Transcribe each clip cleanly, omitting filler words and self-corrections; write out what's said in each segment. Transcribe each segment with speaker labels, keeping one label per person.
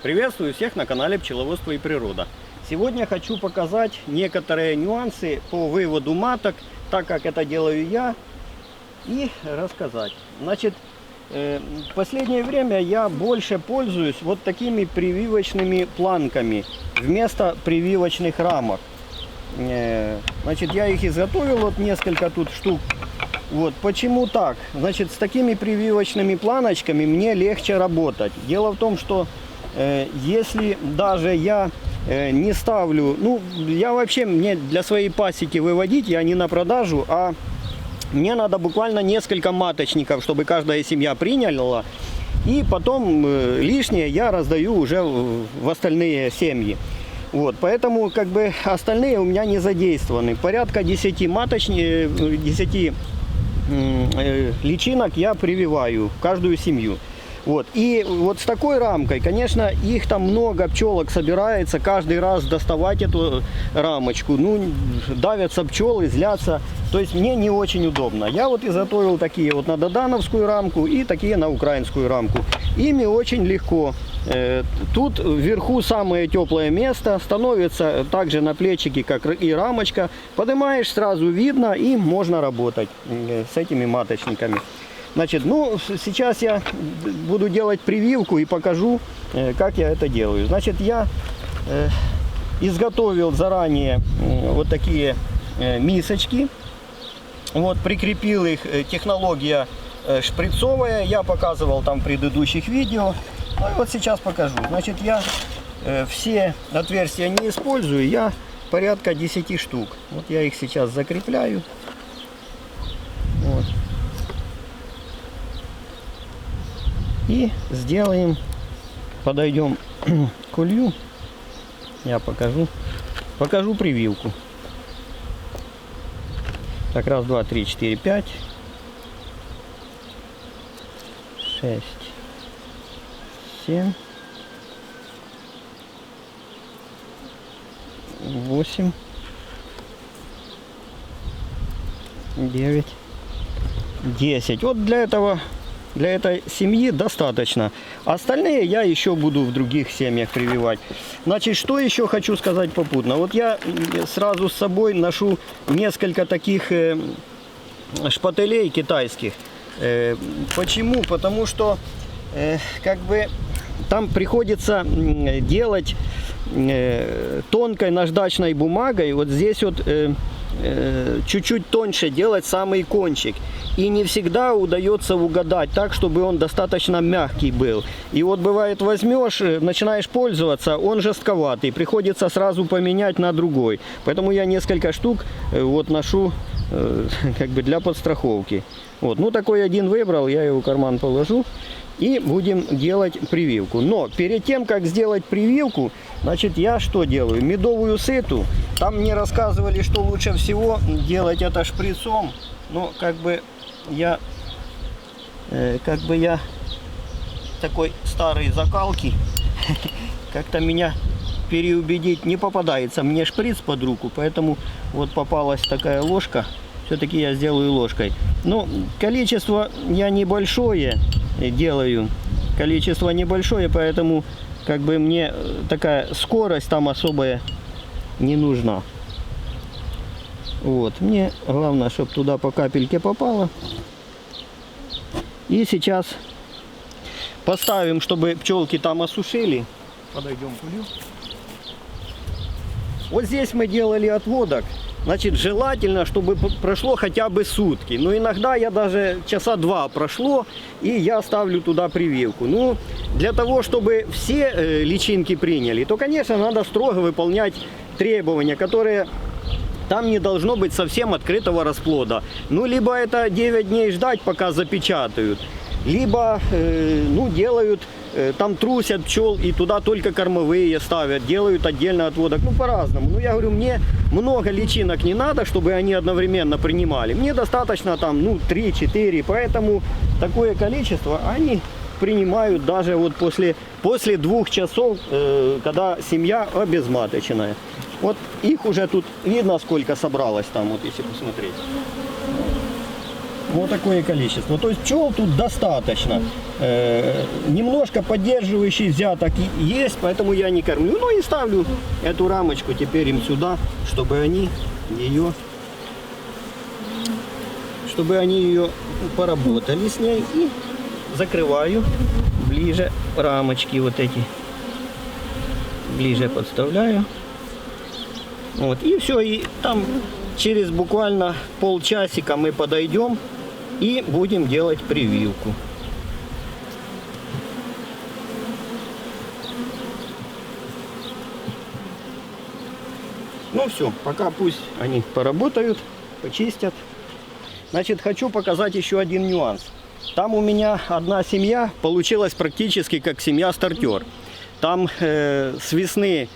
Speaker 1: Приветствую всех на канале Пчеловодство и природа. Сегодня хочу показать некоторые нюансы по выводу маток, так как это делаю я, и рассказать. Значит, в последнее время я больше пользуюсь вот такими прививочными планками вместо прививочных рамок. Значит, я их изготовил, вот несколько тут штук. Вот, почему так? Значит, с такими прививочными планочками мне легче работать. Дело в том, что если даже я не ставлю, я вообще, мне для своей пасеки выводить, я не на продажу, а мне надо буквально несколько маточников, чтобы каждая семья приняла, и потом лишнее я раздаю уже в остальные семьи. Вот, поэтому как бы остальные у меня не задействованы. Порядка 10 личинок я прививаю в каждую семью. Вот. И вот с такой рамкой, конечно, их там много пчелок собирается, каждый раз доставать эту рамочку, давятся пчелы, злятся, то есть мне не очень удобно. Я вот изготовил такие вот на додановскую рамку и такие на украинскую рамку. Ими очень легко. Тут вверху самое теплое место, становится также на плечике, как и рамочка. Поднимаешь, сразу видно, и можно работать с этими маточниками. Значит, сейчас я буду делать прививку и покажу, как я это делаю. Значит, я изготовил заранее вот такие мисочки. Вот, прикрепил их, технология шприцовая, я показывал там в предыдущих видео. Ну и вот сейчас покажу. Значит, я все отверстия не использую, я порядка 10 штук. Вот я их сейчас закрепляю. Вот. И сделаем, подойдем к улью, я покажу прививку. Так, раз, два, три, четыре, пять, 6, 7, 8, 9, 10. Вот для этой семьи достаточно. Остальные я еще буду в других семьях прививать. Значит, что еще хочу сказать попутно. Вот я сразу с собой ношу несколько таких шпателей китайских. Почему? Потому что как бы там приходится делать тонкой наждачной бумагой. Вот здесь вот чуть-чуть тоньше делать самый кончик. И не всегда удается угадать так, чтобы он достаточно мягкий был. И вот бывает, возьмешь, начинаешь пользоваться, он жестковатый. Приходится сразу поменять на другой. Поэтому я несколько штук вот ношу как бы для подстраховки. Вот. Такой один выбрал, я его в карман положу. И будем делать прививку. Но перед тем, как сделать прививку, значит, я что делаю? Медовую сыту. Там мне рассказывали, что лучше всего делать это шприцом. Но как бы я такой старой закалки, как-то меня переубедить не попадается мне шприц под руку, поэтому вот попалась такая ложка. Все-таки я сделаю ложкой. Количество я небольшое делаю. Количество небольшое, поэтому как бы мне такая скорость там особая не нужна. Вот. Мне главное, чтобы туда по капельке попало. И сейчас поставим, чтобы пчелки там осушили. Подойдем к улью. Вот здесь мы делали отводок. Значит, желательно, чтобы прошло хотя бы сутки. Но иногда я даже часа 2 прошло, и я ставлю туда прививку. Для того, чтобы все личинки приняли, то, конечно, надо строго выполнять требования, которые... Там не должно быть совсем открытого расплода. Либо это 9 дней ждать, пока запечатают, либо делают, там трусят пчел и туда только кормовые ставят, делают отдельно отводок. По-разному. Я говорю, мне много личинок не надо, чтобы они одновременно принимали. Мне достаточно там 3-4, поэтому такое количество они принимают даже вот после 2 часов, когда семья обезматоченная. Вот их уже тут видно, сколько собралось там, вот если посмотреть. Вот такое количество. То есть пчел тут достаточно. Немножко поддерживающий взяток есть, поэтому я не кормлю. Ну и ставлю эту рамочку теперь им сюда, чтобы они ее поработали с ней. И закрываю ближе рамочки вот эти. Ближе подставляю. Вот. И все. И там через буквально полчасика мы подойдем и будем делать прививку. Ну все, пока пусть они поработают, почистят. Значит, хочу показать еще один нюанс. Там у меня одна семья получилась практически как семья-стартер. Там с весны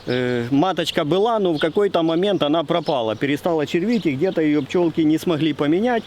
Speaker 1: маточка была, но в какой-то момент она пропала, перестала червить, и где-то ее пчелки не смогли поменять.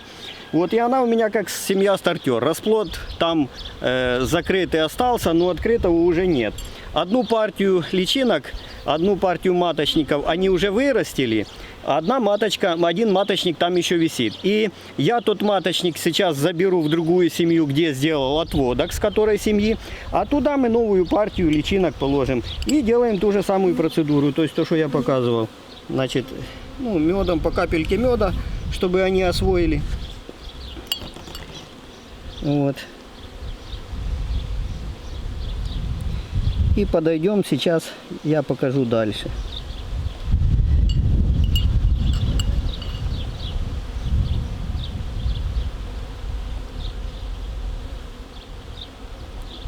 Speaker 1: Вот и она у меня как семья-стартер. Расплод там закрытый остался, но открытого уже нет. Одну партию личинок, одну партию маточников они уже вырастили. Один маточник там еще висит. И я тот маточник сейчас заберу в другую семью, где сделал отводок с которой семьи. А туда мы новую партию личинок положим. И делаем ту же самую процедуру. То есть то, что я показывал. Значит, медом, по капельке меда, чтобы они освоили. Вот. И подойдем сейчас, я покажу дальше.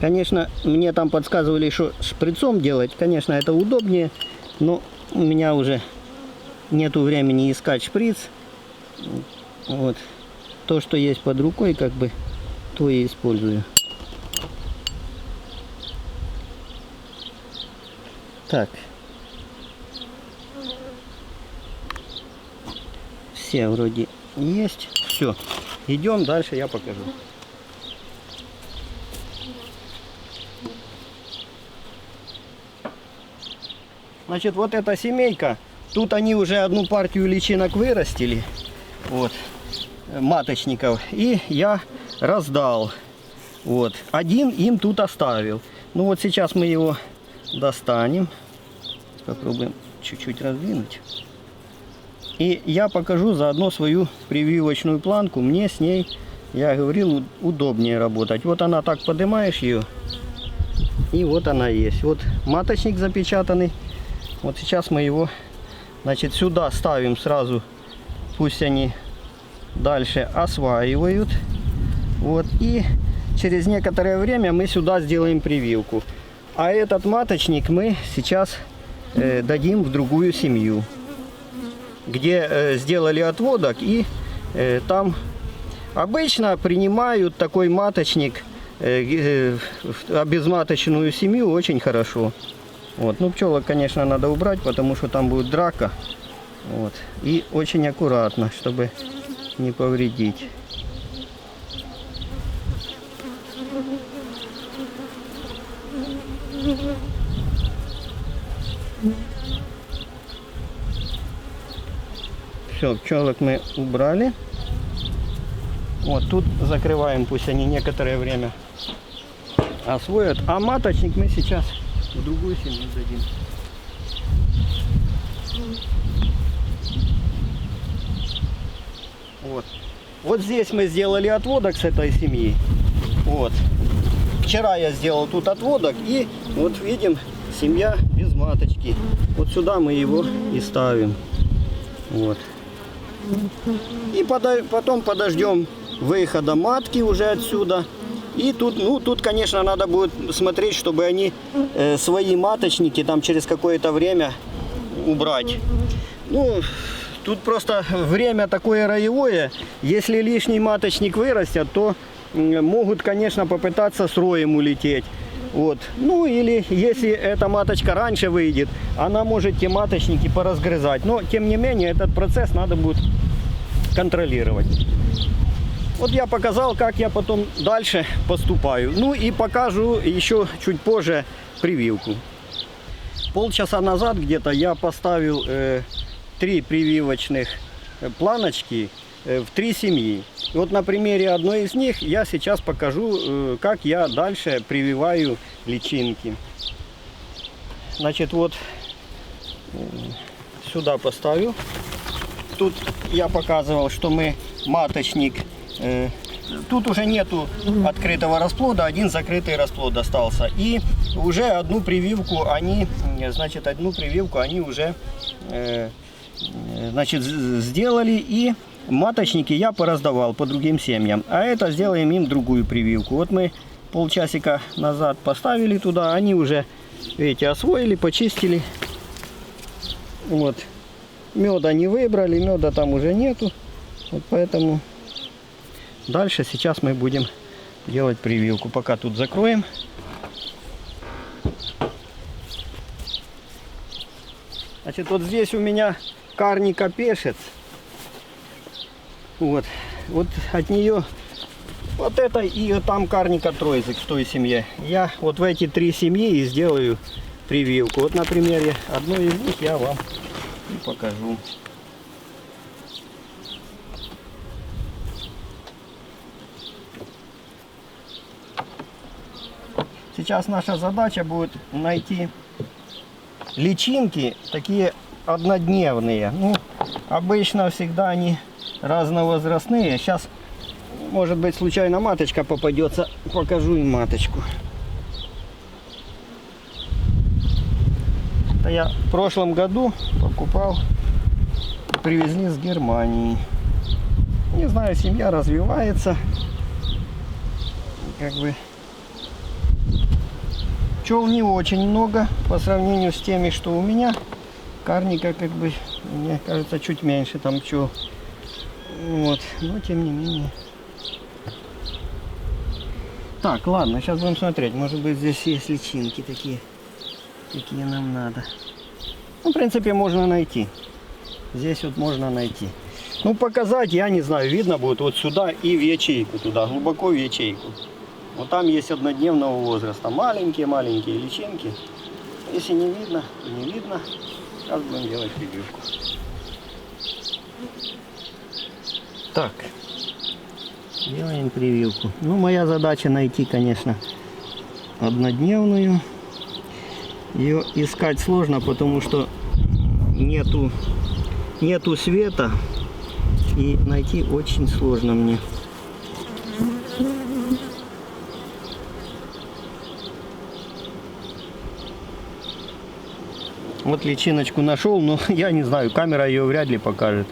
Speaker 1: Конечно, мне там подсказывали, что шприцом делать. Конечно, это удобнее, но у меня уже нету времени искать шприц. Вот. То, что есть под рукой, как бы, то и использую. Так. Все вроде есть. Все. Идем дальше, я покажу. Значит, вот эта семейка. Тут они уже одну партию личинок вырастили. Вот. Маточников. И я раздал. Вот. Один им тут оставил. Ну вот сейчас мы его достанем. Попробуем чуть-чуть раздвинуть. И я покажу заодно свою прививочную планку. Мне с ней, я говорил, удобнее работать. Вот она так, поднимаешь ее. И вот она есть. Вот маточник запечатанный. Вот сейчас мы его, значит, сюда ставим сразу. Пусть они дальше осваивают. Вот. И через некоторое время мы сюда сделаем прививку. А этот маточник мы сейчас дадим в другую семью, где сделали отводок, и там обычно принимают такой маточник в обезматочную семью очень хорошо. Вот. Ну, пчелок, конечно, надо убрать, потому что там будет драка. Вот. И очень аккуратно, чтобы не повредить. Все, пчелок мы убрали. Вот тут закрываем, пусть они некоторое время освоят. А маточник мы сейчас в другую семью дадим. Вот. Вот здесь мы сделали отводок с этой семьи. Вот. Вчера я сделал тут отводок, и вот видим, семья без маточки. Вот сюда мы его и ставим. Вот. И потом подождем выхода матки уже отсюда. И тут, ну, тут, конечно, надо будет смотреть, чтобы они свои маточники там через какое-то время убрать. Ну, тут просто время такое роевое. Если лишний маточник вырастет, то могут, конечно, попытаться с роем улететь. Вот. Ну, или если эта маточка раньше выйдет, она может те маточники поразгрызать. Но, тем не менее, этот процесс надо будет контролировать. Вот я показал, как я потом дальше поступаю. Ну и покажу еще чуть позже прививку. Полчаса назад где-то я поставил 3 прививочных планочки в 3 семьи. И вот на примере одной из них я сейчас покажу, как я дальше прививаю личинки. Значит, вот сюда поставлю. Тут я показывал, что мы маточник. Тут уже нету открытого расплода, один закрытый расплод остался. И уже одну прививку они уже значит, сделали. И маточники я пораздавал по другим семьям. А это сделаем им другую прививку. Вот мы полчасика назад поставили туда, они уже, видите, освоили, почистили. Вот. Меда не выбрали, меда там уже нету. Вот поэтому дальше сейчас мы будем делать прививку. Пока тут закроем. Значит, вот здесь у меня карника пешец. Вот от нее вот это и там карника тройзик в той семье. Я вот в эти три семьи и сделаю прививку. Вот на примере одной из них я вам и покажу. Сейчас наша задача будет найти личинки такие однодневные. Ну, обычно всегда они разновозрастные. Сейчас, может быть, случайно маточка попадется. Покажу им маточку. Это я в прошлом году покупал, привезли с Германии. Не знаю, семья развивается. Как бы пчел не очень много по сравнению с теми, что у меня. Карника, как бы, мне кажется, чуть меньше там пчел. Вот, но тем не менее. Так, ладно, сейчас будем смотреть. Может быть, здесь есть личинки такие, какие нам надо. Ну, в принципе, можно найти. Здесь вот можно найти. Ну, показать, я не знаю, видно будет вот сюда и в ячейку туда, глубоко в ячейку. Вот там есть однодневного возраста. Маленькие-маленькие личинки. Если не видно, то не видно. Сейчас будем делать прививку. Так. Делаем прививку. Ну, моя задача найти, конечно, однодневную. Ее искать сложно, потому что нету света. И найти очень сложно мне. Вот личиночку нашел, но я не знаю, камера ее вряд ли покажет.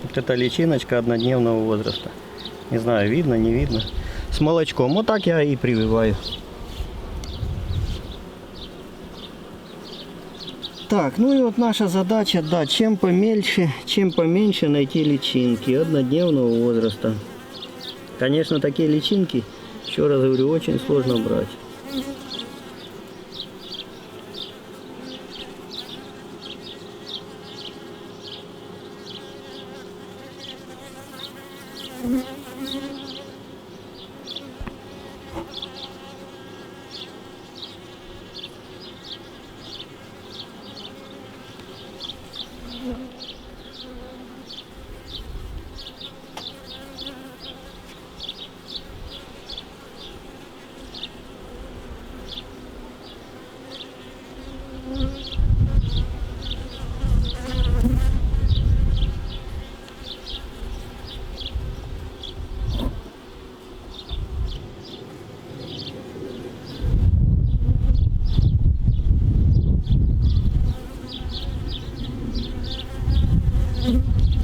Speaker 1: Вот эта личиночка однодневного возраста. Не знаю, видно, не видно. С молочком. Вот так я и прививаю. Так, ну и вот наша задача, да, чем поменьше найти личинки однодневного возраста. Конечно, такие личинки, еще раз говорю, очень сложно брать.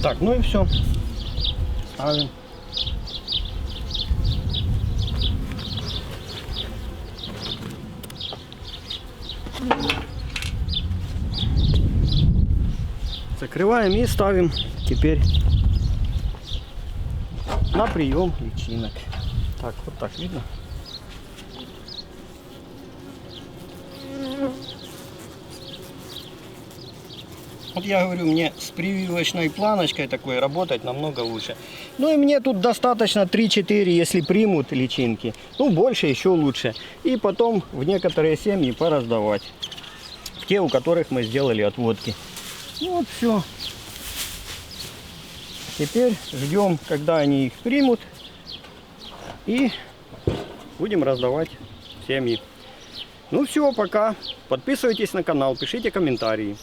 Speaker 1: Так, ну и все. Ставим. Закрываем и ставим теперь на прием личинок. Так, вот так видно. Вот я говорю, мне с прививочной планочкой такой работать намного лучше. Ну и мне тут достаточно 3-4, если примут личинки. Ну больше еще лучше. И потом в некоторые семьи пораздавать. Те, у которых мы сделали отводки. Ну вот все. Теперь ждем, когда они их примут. И будем раздавать в семьи. Ну все, пока. Подписывайтесь на канал, пишите комментарии.